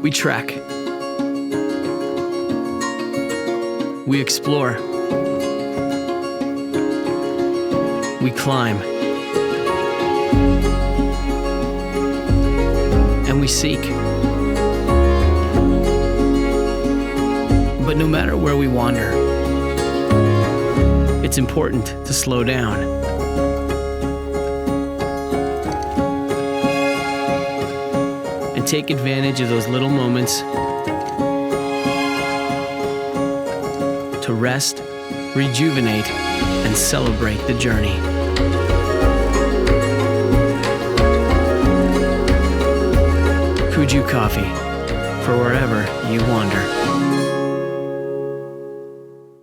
We trek. We explore. We climb. And we seek. But no matter where we wander, it's important to slow down. And take advantage of those little moments to rest, rejuvenate, and celebrate the journey. Kuju Coffee, for wherever you wander.